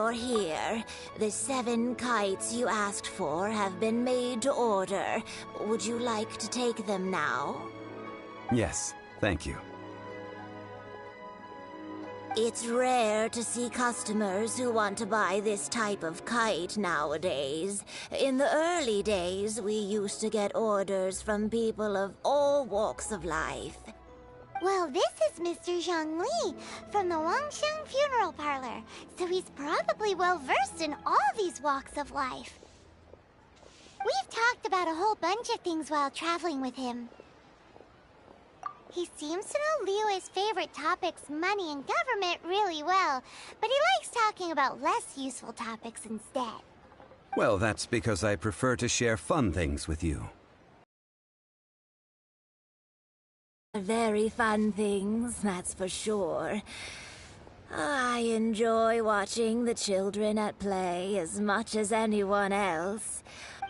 you're here. The 7 kites you asked for have been made to order. Would you like to take them now? Yes, thank you. It's rare to see customers who want to buy this type of kite nowadays. In the early days, we used to get orders from people of all walks of life. Well, this is Mr. Zhongli from the Wangsheng Funeral Parlor, so he's probably well-versed in all these walks of life. We've talked about a whole bunch of things while traveling with him. He seems to know Liyue's favorite topics, money and government, really well, but he likes talking about less useful topics instead. Well, that's because I prefer to share fun things with you. Very fun things, that's for sure. I enjoy watching the children at play as much as anyone else.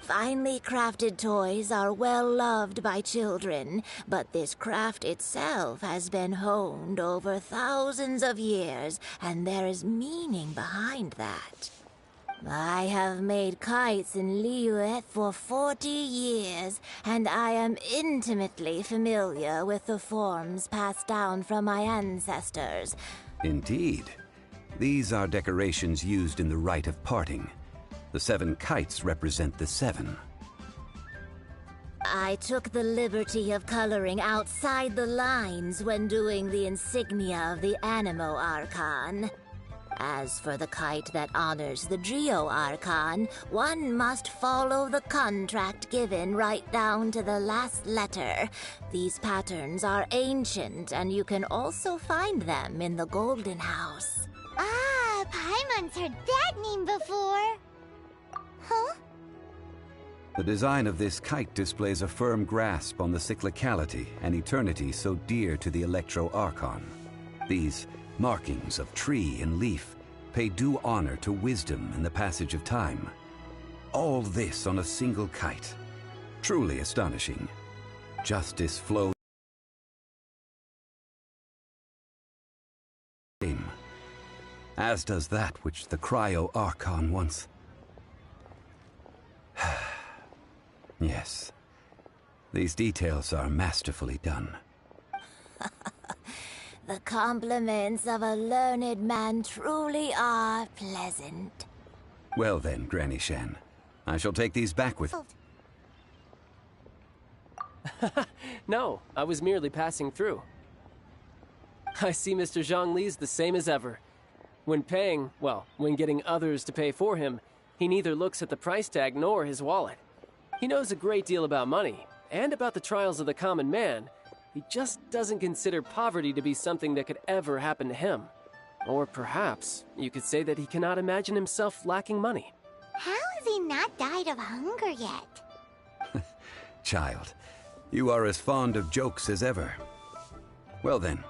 Finely crafted toys are well loved by children, but this craft itself has been honed over thousands of years, and there is meaning behind that. I have made kites in Liyue for 40 years, and I am intimately familiar with the forms passed down from my ancestors. Indeed. These are decorations used in the rite of parting. The 7 kites represent the 7. I took the liberty of coloring outside the lines when doing the insignia of the Animo Archon. As for the kite that honors the Geo Archon, one must follow the contract given right down to the last letter. These patterns are ancient, and you can also find them in the Golden House. Ah, Paimon's heard that name before. Huh? The design of this kite displays a firm grasp on the cyclicality and eternity so dear to the Electro Archon. These markings of tree and leaf pay due honor to wisdom and the passage of time. All this on a single kite. Truly astonishing. Justice flows. As does that which the Cryo Archon once. Yes. These details are masterfully done. The compliments of a learned man truly are pleasant. Well then, Granny Shen, I shall take these back with... No, I was merely passing through. I see Mr. Zhongli's the same as ever. When paying, well, when getting others to pay for him, he neither looks at the price tag nor his wallet. He knows a great deal about money, and about the trials of the common man. He just doesn't consider poverty to be something that could ever happen to him. Or perhaps you could say that he cannot imagine himself lacking money. How has he not died of hunger yet? Child, you are as fond of jokes as ever. Well then,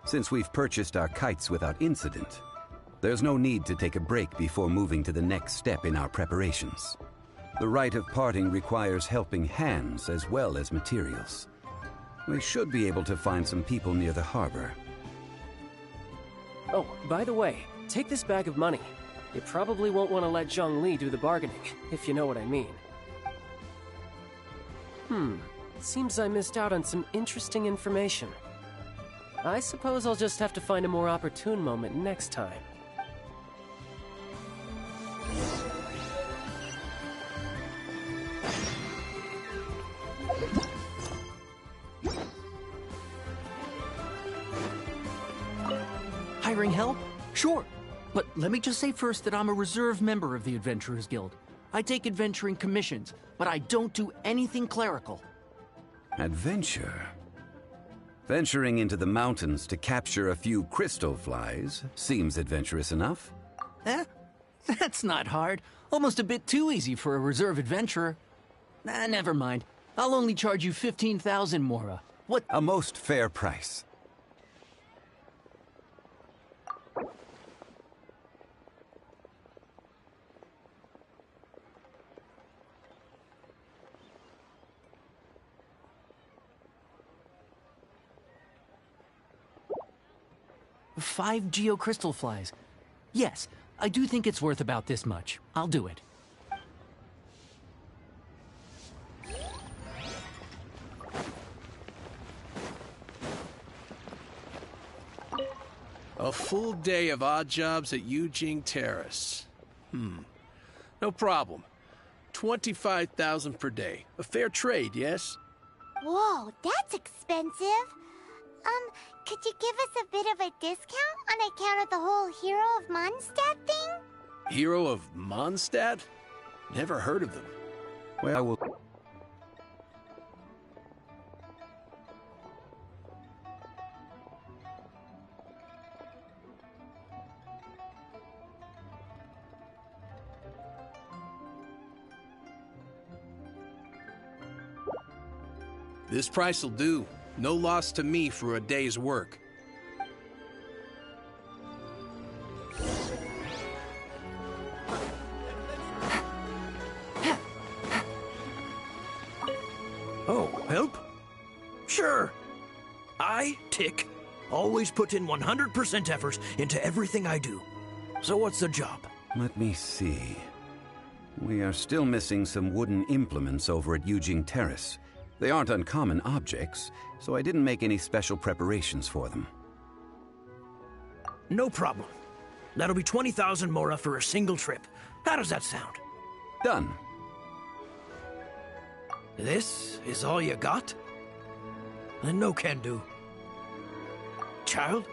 since we've purchased our kites without incident, there's no need to take a break before moving to the next step in our preparations. The rite of parting requires helping hands as well as materials. We should be able to find some people near the harbor. Oh, by the way, take this bag of money. You probably won't want to let Zhongli do the bargaining, if you know what I mean. Seems I missed out on some interesting information. I suppose I'll just have to find a more opportune moment next time. Hiring help? Sure. But let me just say first that I'm a reserve member of the Adventurers Guild. I take adventuring commissions, but I don't do anything clerical. Adventure? Venturing into the mountains to capture a few crystal flies seems adventurous enough. Eh? That's not hard. Almost a bit too easy for a reserve adventurer. Never mind. I'll only charge you 15,000 Mora. What? A most fair price. Five geocrystal flies. Yes, I do think it's worth about this much. I'll do it. A full day of odd jobs at Yujing Terrace. No problem. 25,000 per day. A fair trade, yes? Whoa, that's expensive. Could you give us a bit of a discount on account of the whole Hero of Mondstadt thing? Hero of Mondstadt? Never heard of them. Well, I will... This price will do. No loss to me for a day's work. Oh, help? Sure. I, Tick, always put in 100% effort into everything I do. So what's the job? Let me see. We are still missing some wooden implements over at Yujing Terrace. They aren't uncommon objects, so I didn't make any special preparations for them. No problem. That'll be 20,000 mora for a single trip. How does that sound? Done. This is all you got? Then no can do. Child?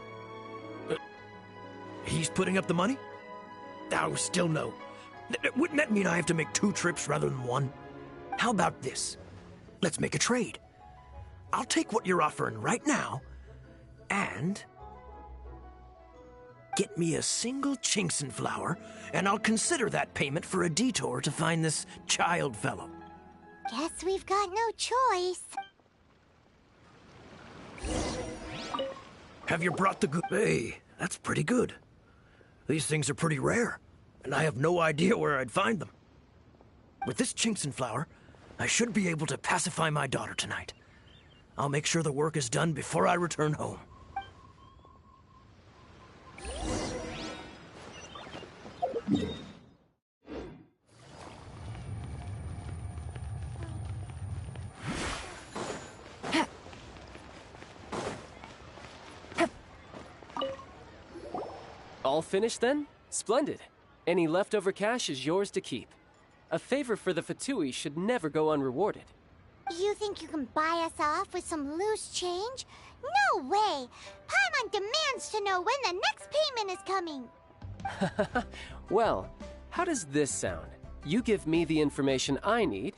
He's putting up the money? Oh, still no. Wouldn't that mean I have to make 2 trips rather than 1? How about this? Let's make a trade. I'll take what you're offering right now, and get me a single Chinkson flower, and I'll consider that payment for a detour to find this child fellow. Guess we've got no choice. Have you brought the good? Hey, that's pretty good. These things are pretty rare, and I have no idea where I'd find them. With this Chinkson flower, I should be able to pacify my daughter tonight. I'll make sure the work is done before I return home. All finished then? Splendid. Any leftover cash is yours to keep. A favor for the F2P should never go unrewarded. You think you can buy us off with some loose change? No way! Paimon demands to know when the next payment is coming! Well, how does this sound? You give me the information I need,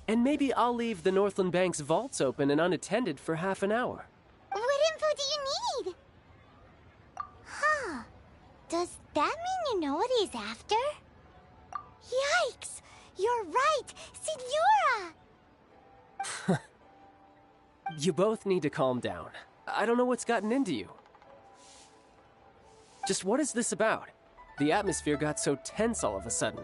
and maybe I'll leave the Northland Bank's vaults open and unattended for half an hour. What info do you need? Huh. Does that mean you know what he's after? Yikes! You're right! Signora! You both need to calm down. I don't know what's gotten into you. Just what is this about? The atmosphere got so tense all of a sudden.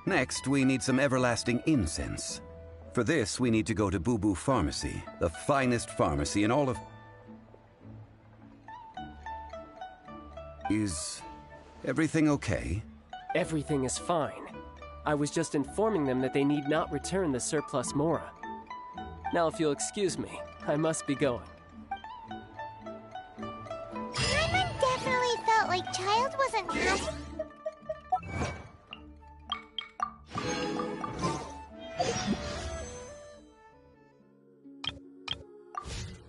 Next, we need some everlasting incense. For this, we need to go to Boo Boo Pharmacy, the finest pharmacy in all of... Is everything okay? Everything is fine. I was just informing them that they need not return the surplus Mora. Now, if you'll excuse me, I must be going. Paimon definitely felt like Child wasn't happy.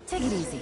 Take it easy.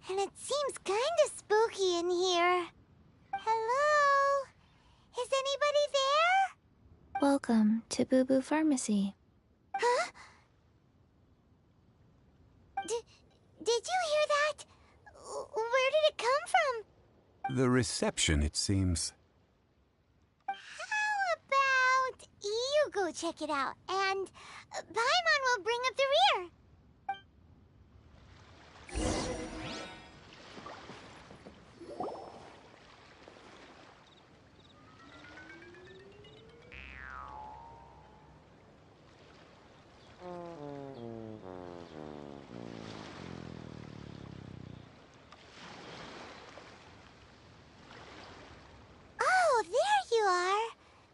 And it seems kinda spooky in here. Hello? Is anybody there? to Boo Boo Pharmacy. Huh? Did you hear that? Where did it come from? The reception, it seems. How about you go check it out, and Paimon will bring up the rear. Oh, there you are.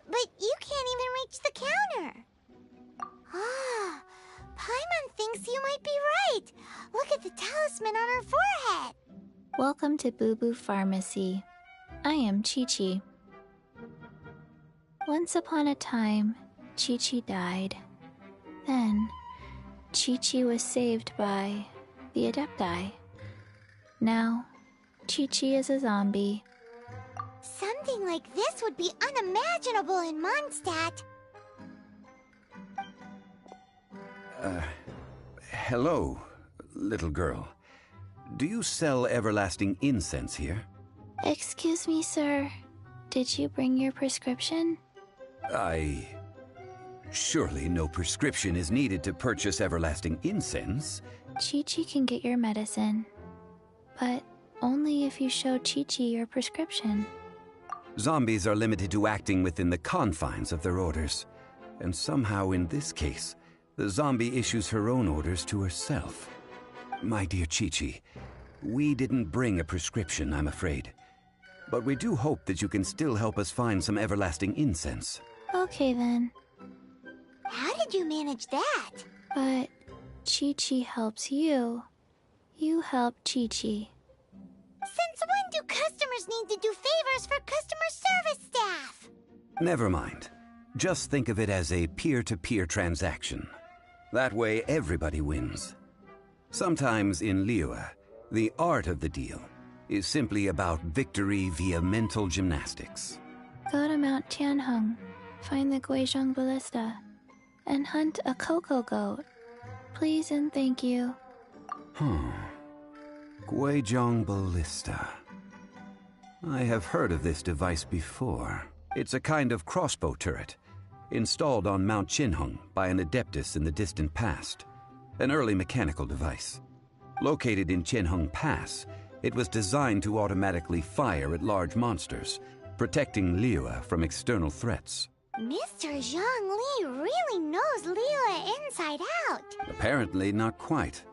But you can't even reach the counter. Ah, Paimon thinks you might be right. Look at the talisman on her forehead. Welcome to Boo Boo Pharmacy. I am Chi-Chi. Once upon a time, Chi-Chi died. Then, Chi-Chi was saved by the Adepti. Now, Chi-Chi is a zombie. Something like this would be unimaginable in Mondstadt. Hello, little girl. Do you sell everlasting incense here? Excuse me, sir. Did you bring your prescription? Surely no prescription is needed to purchase everlasting incense. Chi-Chi can get your medicine, but only if you show Chi-Chi your prescription. Zombies are limited to acting within the confines of their orders. And somehow in this case, the zombie issues her own orders to herself. My dear Chi-Chi, we didn't bring a prescription, I'm afraid. But we do hope that you can still help us find some everlasting incense. Okay then, How did you manage that? but Chi-Chi helps you. You help Chi-Chi. Since when do customers need to do favors for customer service staff? Never mind. Just think of it as a peer-to-peer transaction. That way everybody wins. Sometimes in Liyue, the art of the deal is simply about victory via mental gymnastics. Go to Mount Tianheng, find the Guizhong Ballista, and hunt a cocoa goat. Please and thank you. Guizhong Ballista. I have heard of this device before. It's a kind of crossbow turret, installed on Mount Tianheng by an adeptus in the distant past. An early mechanical device. Located in Tianheng Pass, it was designed to automatically fire at large monsters, protecting Liyue from external threats. Mr. Zhongli really knows Liyue inside out. Apparently not quite.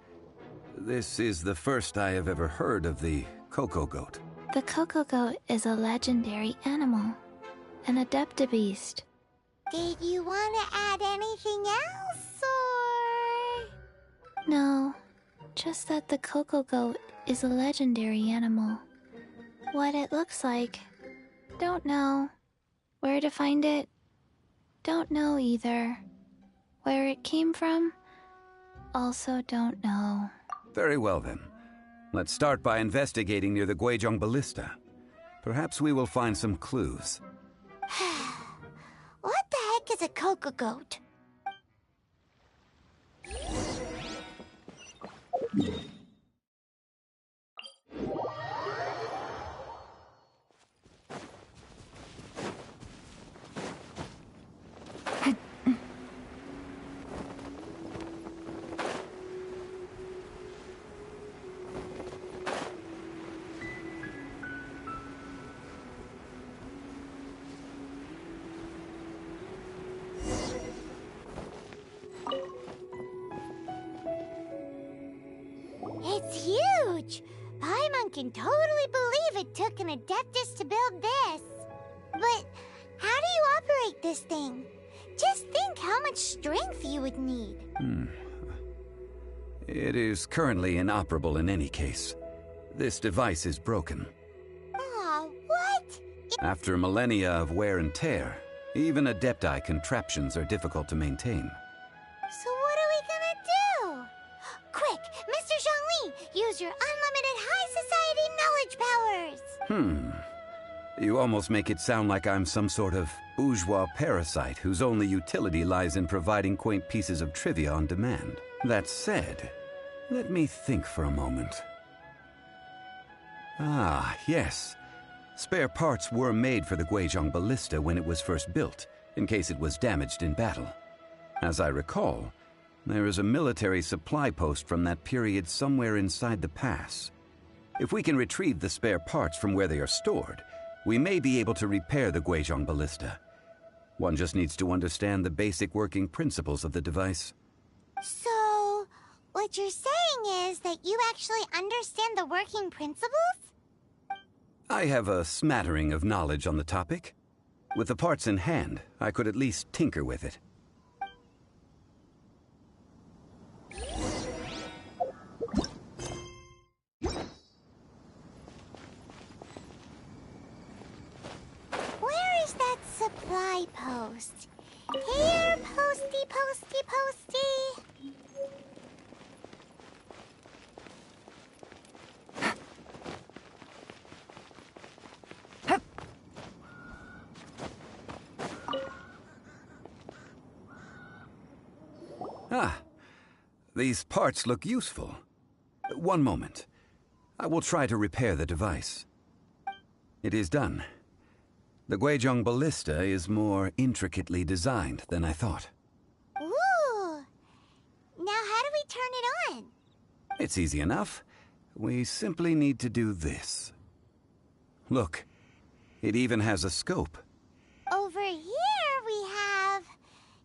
This is the first I have ever heard of the cocoa goat. The cocoa goat is a legendary animal, an adeptabeast. Did you want to add anything else, or...? No, just that the cocoa goat is a legendary animal. What it looks like, don't know. Where to find it, don't know either. Where it came from, also don't know. Very well then. Let's start by investigating near the Guizhong Ballista. Perhaps we will find some clues. What the heck is a cocoa goat? It's huge! Paimon can totally believe it took an Adeptus to build this. But how do you operate this thing? Just think how much strength you would need. It is currently inoperable in any case. This device is broken. Aw, what? After millennia of wear and tear, even Adepti contraptions are difficult to maintain. So what are we gonna do? Quick, Mr. Zhongli, use your unlimited high society knowledge powers! You almost make it sound like I'm some sort of bourgeois parasite whose only utility lies in providing quaint pieces of trivia on demand. That said, let me think for a moment. Ah, yes. Spare parts were made for the Guizhong ballista when it was first built, in case it was damaged in battle. As I recall, there is a military supply post from that period somewhere inside the pass. If we can retrieve the spare parts from where they are stored, we may be able to repair the Guizhong ballista. One just needs to understand the basic working principles of the device. So, what you're saying is that you actually understand the working principles? I have a smattering of knowledge on the topic. With the parts in hand, I could at least tinker with it. Where is that supply post? Here, posty, posty, posty. Ah, these parts look useful. One moment. I will try to repair the device. It is done. The Guizhong ballista is more intricately designed than I thought. Ooh. Now how do we turn it on? It's easy enough. We simply need to do this. Look, it even has a scope. Over here we have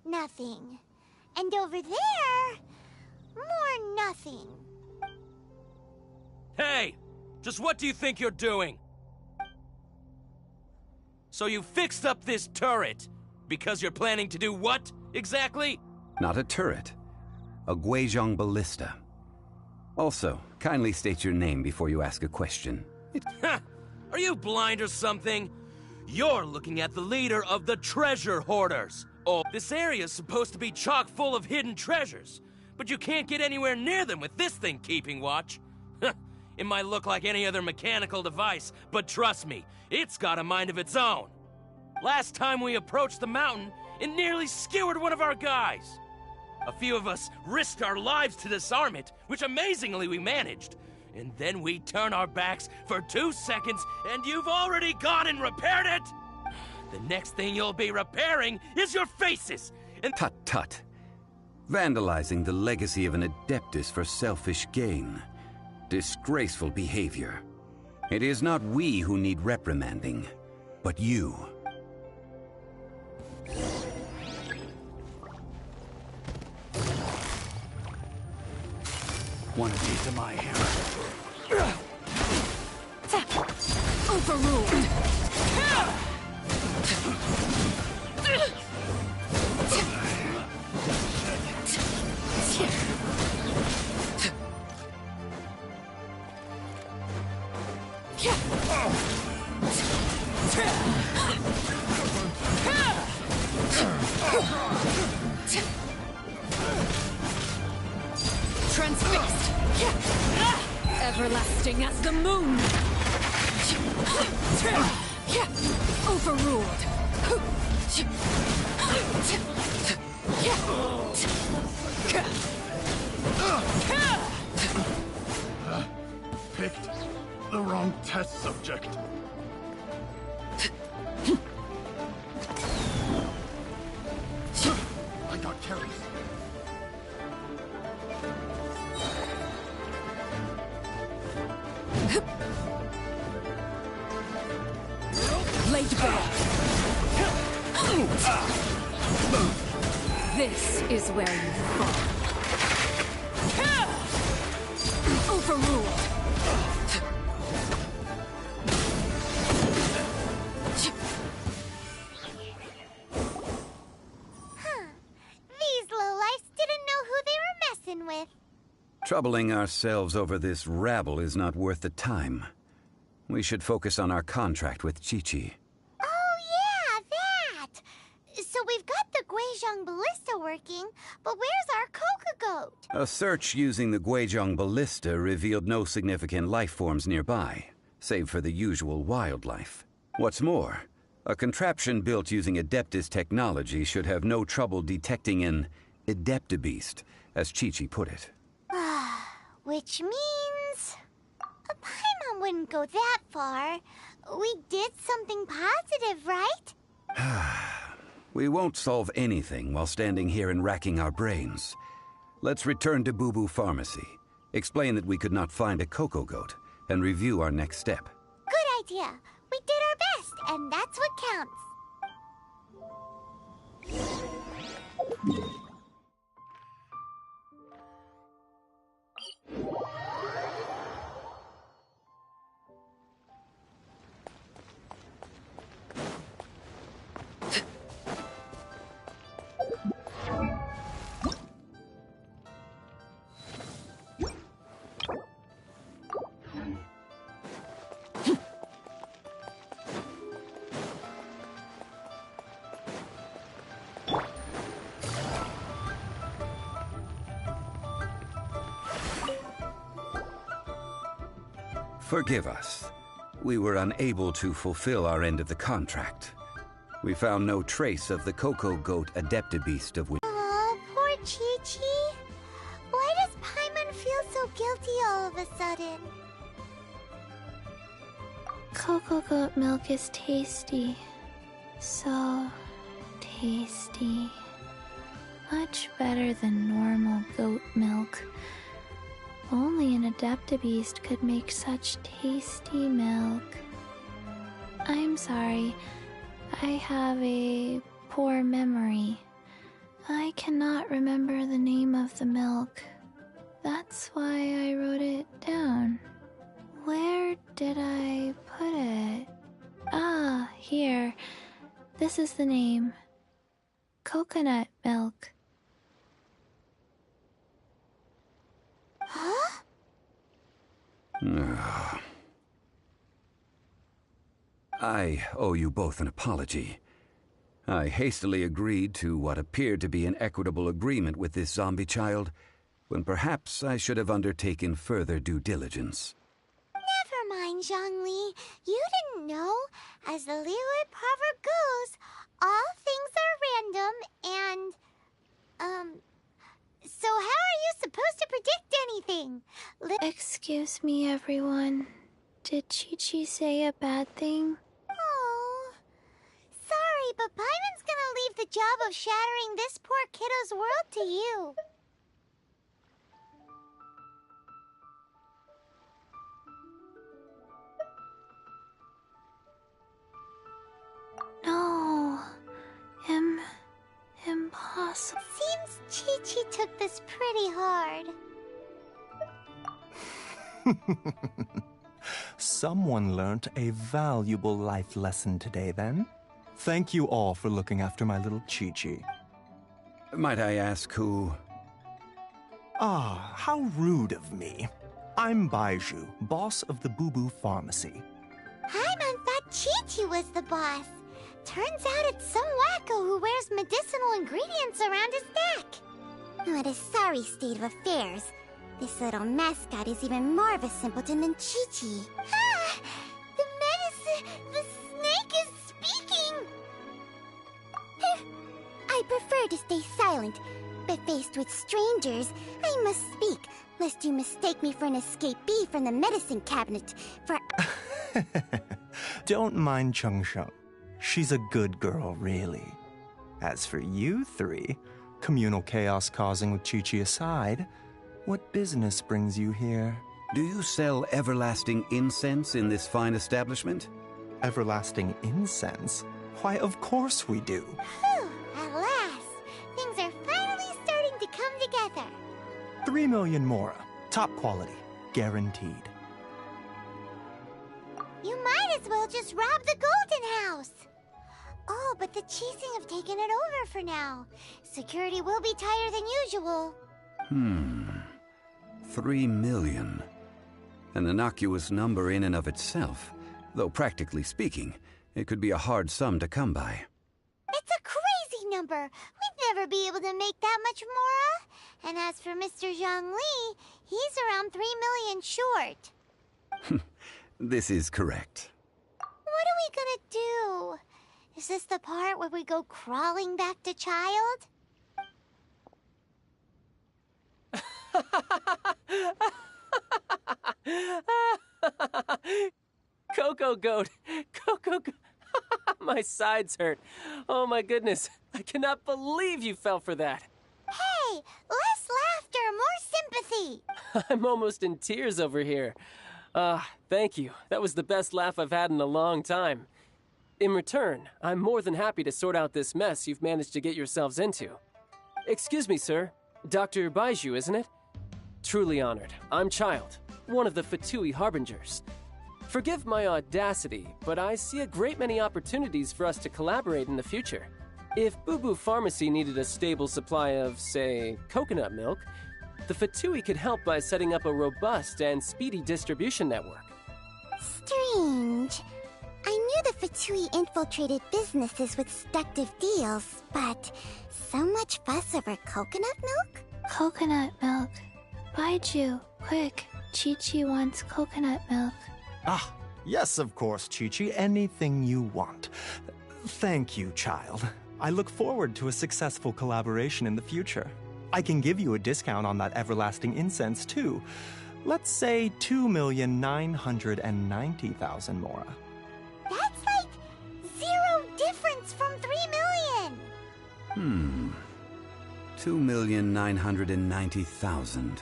nothing. And over there, more nothing. Hey! Just what do you think you're doing? So you fixed up this turret because you're planning to do what, exactly? Not a turret. A Guizhong ballista. Also, kindly state your name before you ask a question. Ha! Are you blind or something? You're looking at the leader of the treasure hoarders. Oh, this area's supposed to be chock full of hidden treasures, but you can't get anywhere near them with this thing keeping watch. It might look like any other mechanical device, but trust me, it's got a mind of its own. Last time we approached the mountain, it nearly skewered one of our guys. A few of us risked our lives to disarm it, which amazingly we managed. And then we turn our backs for 2 seconds, and you've already gone and repaired it! The next thing you'll be repairing is your faces! And Tut tut. Vandalizing the legacy of an adeptus for selfish gain. Disgraceful behavior. It is not we who need reprimanding, but you. One piece of my hammer. Overruled. Transfixed. Everlasting as the moon. Overruled. Picked the wrong test subject. I got careless. Laid bare. This is where you fall. Overruled. These lowlifes didn't know who they were messing with. Troubling ourselves over this rabble is not worth the time. We should focus on our contract with Chi-Chi. Oh yeah, that! So we've got the Guizhong ballista working, but where's our Coca goat? A search using the Guizhong ballista revealed no significant life forms nearby, save for the usual wildlife. What's more, a contraption built using Adeptus technology should have no trouble detecting an Adeptabeast, as Chi-Chi put it. Which means... Paimon wouldn't go that far. We did something positive, right? We won't solve anything while standing here and racking our brains. Let's return to Boo Boo Pharmacy, explain that we could not find a Coco Goat, and review our next step. Good idea. We did our best, and that's what counts. Forgive us. We were unable to fulfill our end of the contract. We found no trace of the Coco Goat Adeptabeast of which... Oh, poor Chi-Chi. Why does Paimon feel so guilty all of a sudden? Cocoa goat milk is tasty. So tasty. Much better than normal goat milk. Only an Adeptabeast could make such tasty milk. I'm sorry. I have a poor memory. I cannot remember the name of the milk. That's why I wrote it down. Where did I put it? Ah, here. This is the name. Coconut milk. Huh? I owe you both an apology. I hastily agreed to what appeared to be an equitable agreement with this zombie child, when perhaps I should have undertaken further due diligence. Never mind, Zhongli. You didn't know. As the Liyue proverb goes, all things are random and... So how are you supposed to predict anything? Excuse me, everyone. Did Chi-Chi say a bad thing? Oh, sorry, but Paimon's gonna leave the job of shattering this poor kiddo's world to you. No. Impossible. Seems Chi-Chi took this pretty hard. Someone learnt a valuable life lesson today, then. Thank you all for looking after my little Chi-Chi. Might I ask who... Ah, how rude of me. I'm Baiju, boss of the Boo Boo Pharmacy. Paimon thought Chi-Chi was the boss. Turns out it's some wacko who wears medicinal ingredients around his neck. What a sorry state of affairs. This little mascot is even more of a simpleton than Chi-Chi. Ah! The snake is speaking! I prefer to stay silent, but faced with strangers, I must speak, lest you mistake me for an escapee from the medicine cabinet, for... Don't mind Chung Sheng. She's a good girl, really. As for you three, communal chaos causing with Chi-Chi aside, what business brings you here? Do you sell everlasting incense in this fine establishment? Everlasting incense? Why, of course we do. Whew, at last, things are finally starting to come together. 3 million mora. Top quality. Guaranteed. You might as well just rob the Golden House. Oh, but the Cheesing have taken it over for now. Security will be tighter than usual. 3 million. An innocuous number in and of itself, though practically speaking, it could be a hard sum to come by. It's a crazy number. We'd never be able to make that much mora. And as for Mr. Zhongli, he's around 3 million short. This is correct. What do we gonna do? Is this the part where we go crawling back to child? Coco Goat! Coco Goat! My sides hurt. Oh my goodness. I cannot believe you fell for that. Hey, less laughter, more sympathy. I'm almost in tears over here. Thank you. That was the best laugh I've had in a long time. In return, I'm more than happy to sort out this mess you've managed to get yourselves into. Excuse me, sir. Dr. Baiju, isn't it? Truly honored. I'm Child, one of the F2P Harbingers. Forgive my audacity, but I see a great many opportunities for us to collaborate in the future. If Boo Boo Pharmacy needed a stable supply of, say, coconut milk, the F2P could help by setting up a robust and speedy distribution network. Strange. I knew the F2P infiltrated businesses with seductive deals, but so much fuss over coconut milk? Coconut milk. Baiju, quick. Chi-Chi wants coconut milk. Ah, yes, of course, Chi-Chi. Anything you want. Thank you, Child. I look forward to a successful collaboration in the future. I can give you a discount on that everlasting incense, too. Let's say 2,990,000 Mora. That's like 0 difference from 3 million. 2,990,000.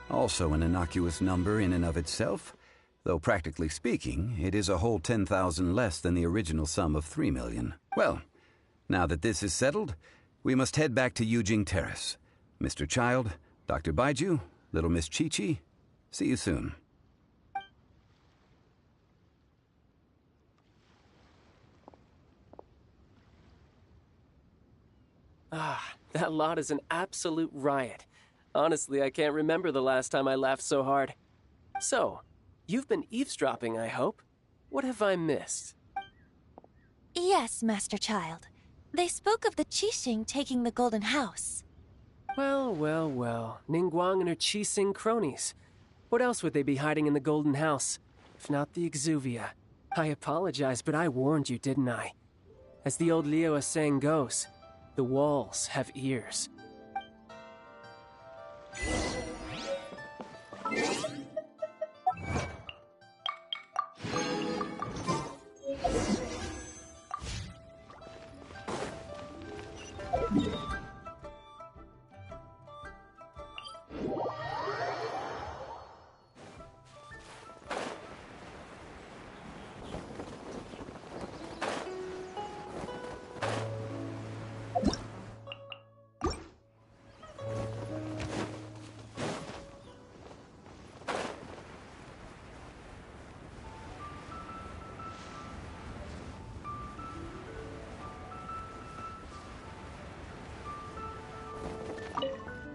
Also an innocuous number in and of itself, though practically speaking, it is a whole 10,000 less than the original sum of 3 million. Well, now that this is settled, we must head back to Yujing Terrace. Mr. Child, Dr. Baiju, little Miss Chi-Chi, see you soon. That lot is an absolute riot. Honestly, I can't remember the last time I laughed so hard. So, you've been eavesdropping, I hope? What have I missed? Yes, Master Child. They spoke of the Qixing taking the Golden House. Well, well, well. Ningguang and her Qixing cronies. What else would they be hiding in the Golden House? If not the Exuvia. I apologize, but I warned you, didn't I? As the old Liyue saying goes, the walls have ears.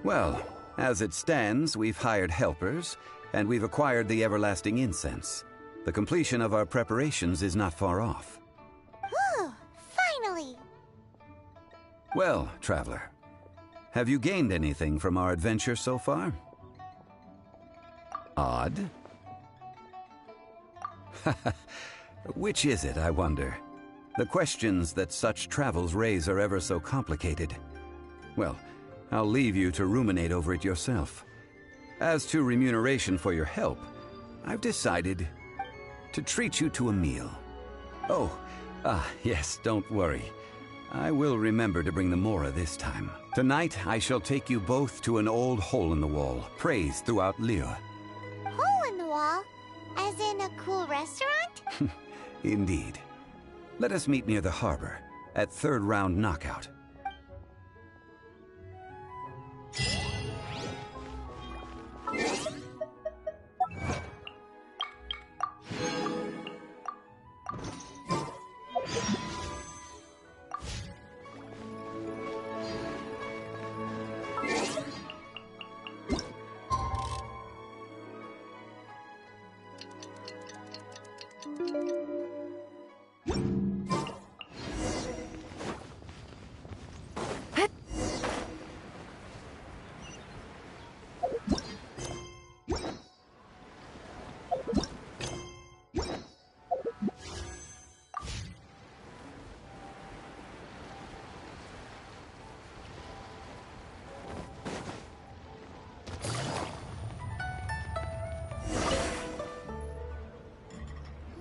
Well, as it stands, we've hired helpers, and we've acquired the everlasting incense. The completion of our preparations is not far off. Whew, finally! Well, traveler, have you gained anything from our adventure so far? Odd? Which is it, I wonder? The questions that such travels raise are ever so complicated. Well, I'll leave you to ruminate over it yourself. As to remuneration for your help, I've decided to treat you to a meal. Oh, yes, don't worry. I will remember to bring the Mora this time. Tonight, I shall take you both to an old hole-in-the-wall, praised throughout Liyue. Hole in the wall? As in a cool restaurant? Indeed. Let us meet near the harbor, at third round knockout.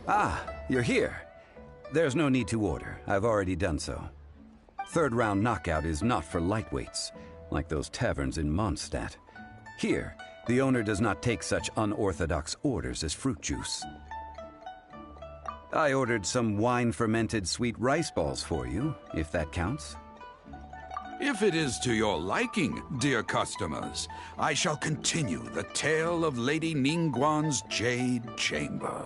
Ah, you're here. There's no need to order. I've already done so. Third round knockout is not for lightweights, like those taverns in Mondstadt. Here, the owner does not take such unorthodox orders as fruit juice. I ordered some wine-fermented sweet rice balls for you, if that counts. If it is to your liking, dear customers, I shall continue the tale of Lady Ningguang's Jade Chamber.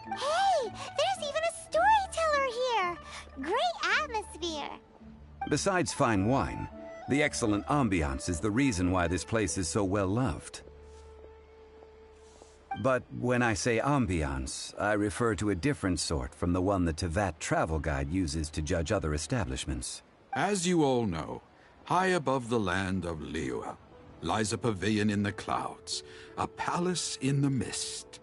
Hey, there's even a storyteller here! Great atmosphere! Besides fine wine, the excellent ambiance is the reason why this place is so well loved. But when I say ambiance, I refer to a different sort from the one the Tevat travel guide uses to judge other establishments. As you all know, high above the land of Liyue lies a pavilion in the clouds, a palace in the mist.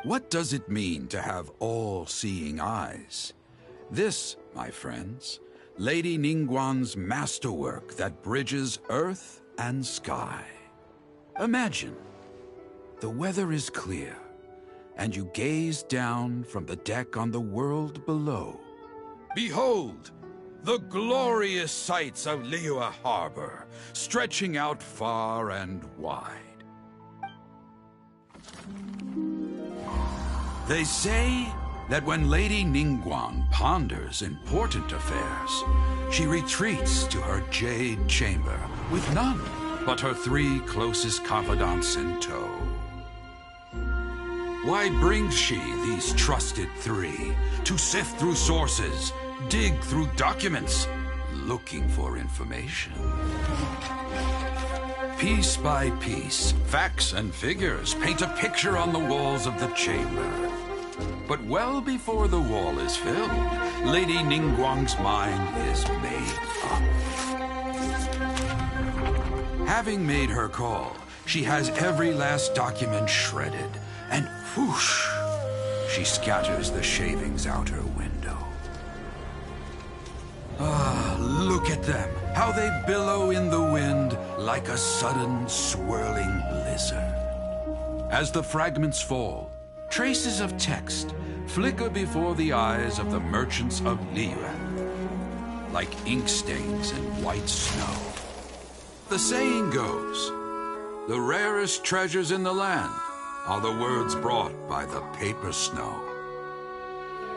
What does it mean to have all-seeing eyes? This, my friends, Lady Ningguang's masterwork that bridges earth and sky. Imagine, the weather is clear, and you gaze down from the deck on the world below. Behold, the glorious sights of Liyue Harbor, stretching out far and wide. They say that when Lady Ningguang ponders important affairs, she retreats to her jade chamber with none but her 3 closest confidants in tow. Why brings she these trusted 3 to sift through sources, dig through documents, looking for information? Piece by piece, facts and figures paint a picture on the walls of the chamber. But well before the wall is filled, Lady Ningguang's mind is made up. Having made her call, she has every last document shredded, and whoosh, she scatters the shavings out her window. Ah, look at them, how they billow in the wind like a sudden swirling blizzard. As the fragments fall, traces of text flicker before the eyes of the merchants of Liyue, like ink stains in white snow. The saying goes, the rarest treasures in the land are the words brought by the paper snow.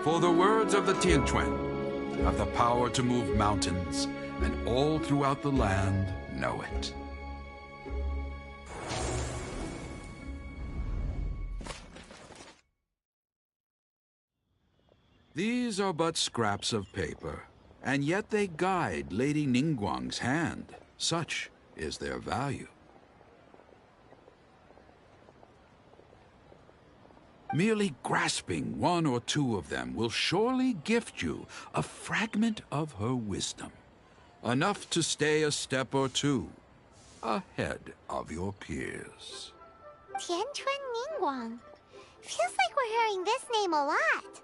For the words of the Tianquan have the power to move mountains, and all throughout the land know it. These are but scraps of paper, and yet they guide Lady Ningguang's hand. Such is their value. Merely grasping 1 or 2 of them will surely gift you a fragment of her wisdom, enough to stay a step or 2 ahead of your peers. Tianquan Ningguang. Feels like we're hearing this name a lot.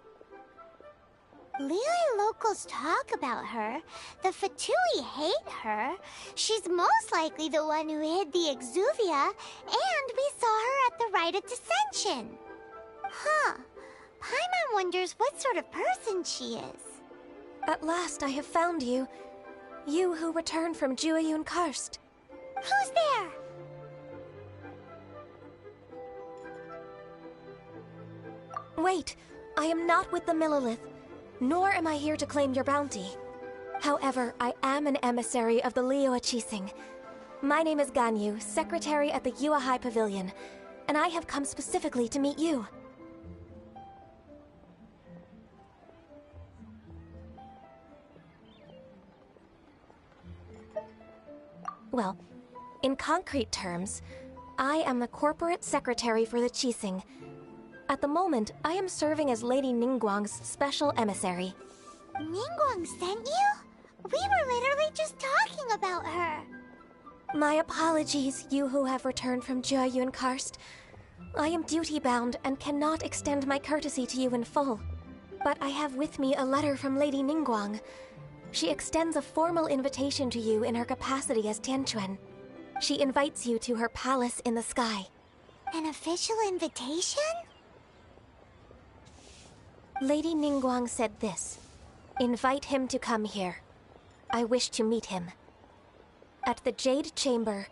Liyue locals talk about her. The F2P hate her. She's most likely the one who hid the Exuvia, and we saw her at the Rite of Dissension. Huh. Paimon wonders what sort of person she is. At last I have found you. You who returned from Jueyun Karst. Who's there? Wait, I am not with the Millelith, nor am I here to claim your bounty. However, I am an emissary of the Liyue Qixing. My name is Ganyu, secretary at the Yuehai Pavilion, and I have come specifically to meet you. Well, in concrete terms, I am the corporate secretary for the Qixing. At the moment, I am serving as Lady Ningguang's special emissary. Ningguang sent you? We were literally just talking about her. My apologies, you who have returned from Jueyun Karst. I am duty-bound and cannot extend my courtesy to you in full. But I have with me a letter from Lady Ningguang. She extends a formal invitation to you in her capacity as Tianquan. She invites you to her palace in the sky. An official invitation? Lady Ningguang said this. Invite him to come here. I wish to meet him. At the Jade Chamber,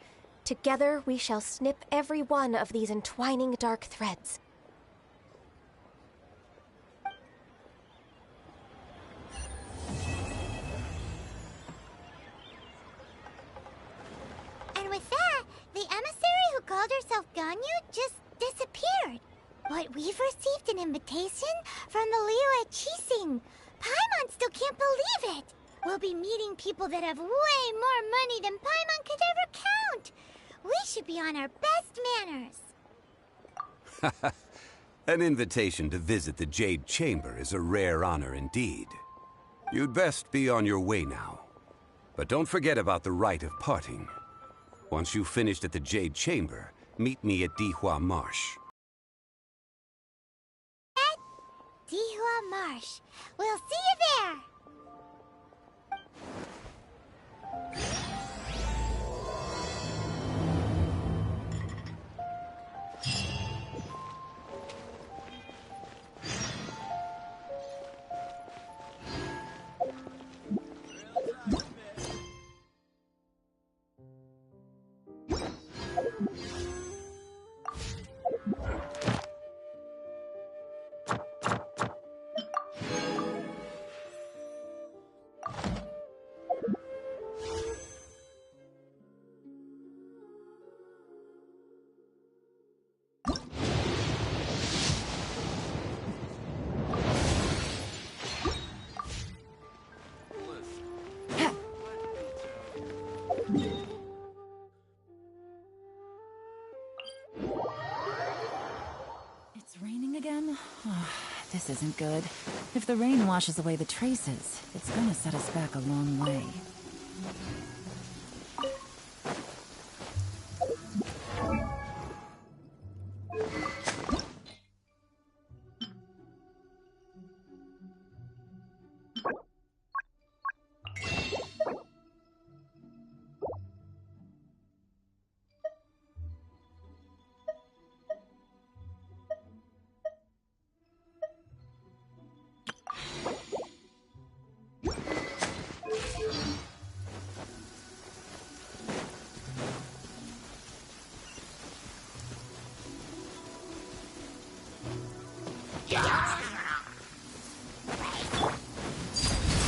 together we shall snip every one of these entwining dark threads. And with that, the emissary who called herself Ganyu just disappeared. But we've received an invitation from the Liyue Qixing. Paimon still can't believe it. We'll be meeting people that have way more money than Paimon could ever count. We should be on our best manners. An invitation to visit the Jade Chamber is a rare honor indeed. You'd best be on your way now. But don't forget about the rite of parting. Once you've finished at the Jade Chamber, meet me at Dihua Marsh. At Dihua Marsh. We'll see you there. It's raining again? Oh, this isn't good. If the rain washes away the traces, it's gonna set us back a long way.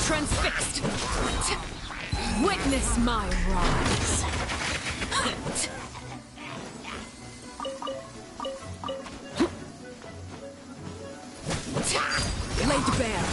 Transfixed! Witness my rise! Laid bare!